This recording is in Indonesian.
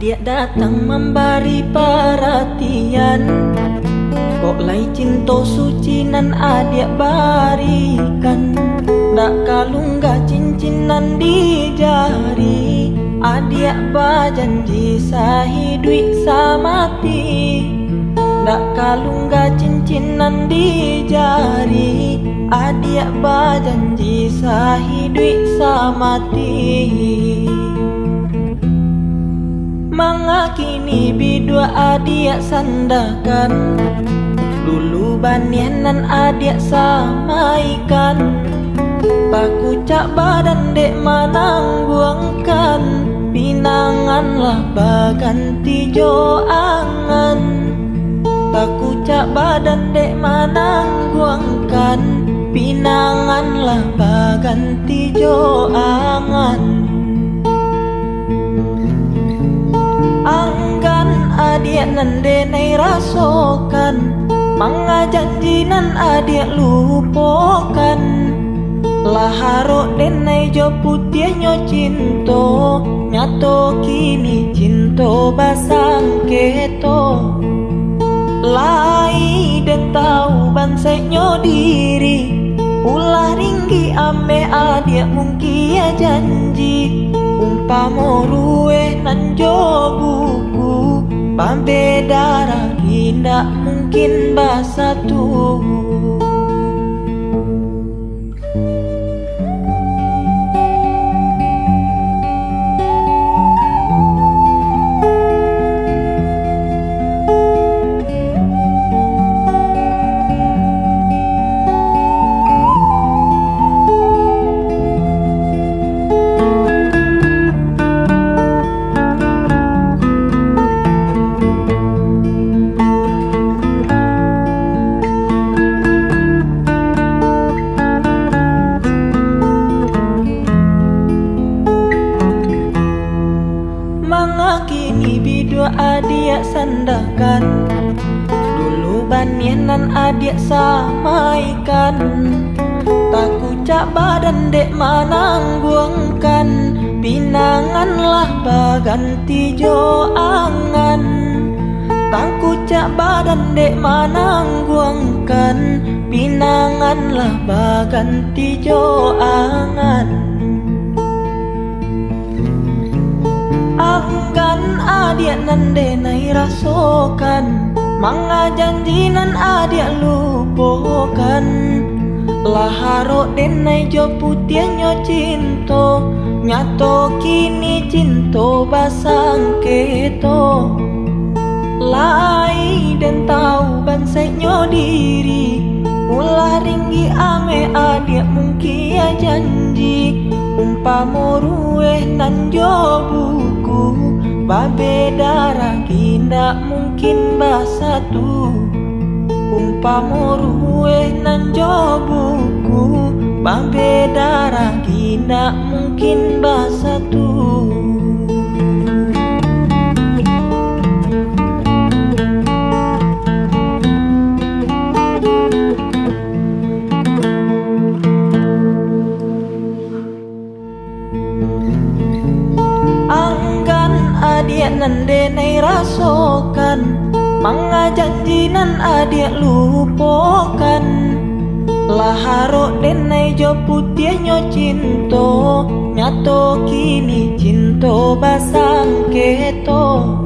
Dia datang memberi perhatian, kok lai cinta suci nan adik barikan. Dak kalungga cincinan di jari, adik berjanji sahidui samati. Dak kalungga cincinan di jari, adik berjanji sahidui samati. Mangakini bidua adik sandakan, dulu banianan adik samaikan. Paku cak badan dek manang buangkan, pinanganlah baganti jo angan. Paku cak badan dek manang buangkan, pinanganlah baganti jo angan. Anggan adik nan denai rasokan, manga janji nan adik lupakan. Laharo denai jo putih nyo cinto, nyato kini cinto basang keto. Lai den tau bansai nyo diri, ulah ringgi ame adik mungkin janji. Umpamo rueh nan jo buku, pambe darah tidak mungkin basatu. Kini bidua adik sandakan, dulu banianan adik samaikan. Taku cak badan dek manang buangkan, pinanganlah baganti jo angan. Taku cak badan dek manang buangkan, pinanganlah baganti jo angan. Anggan adik nan denai rasokan, manga janji nan adik lupakan. Laharo denai jo putih nyo cinto, nyato kini cinto basang keto. Lai den tau bansai nyo diri, ulah ringgi ame adik mungkin janji. Umpamo rueh nan jo buku, babe darah tidak mungkin basatu. Umpamo rueh nan jo buku, babe darah tidak mungkin basatu. Anggan adik nan denai rasokan, manga janji nan adik lupakan. Laharo denai jo putih nyo cinto, nyato kini cinto basang keto.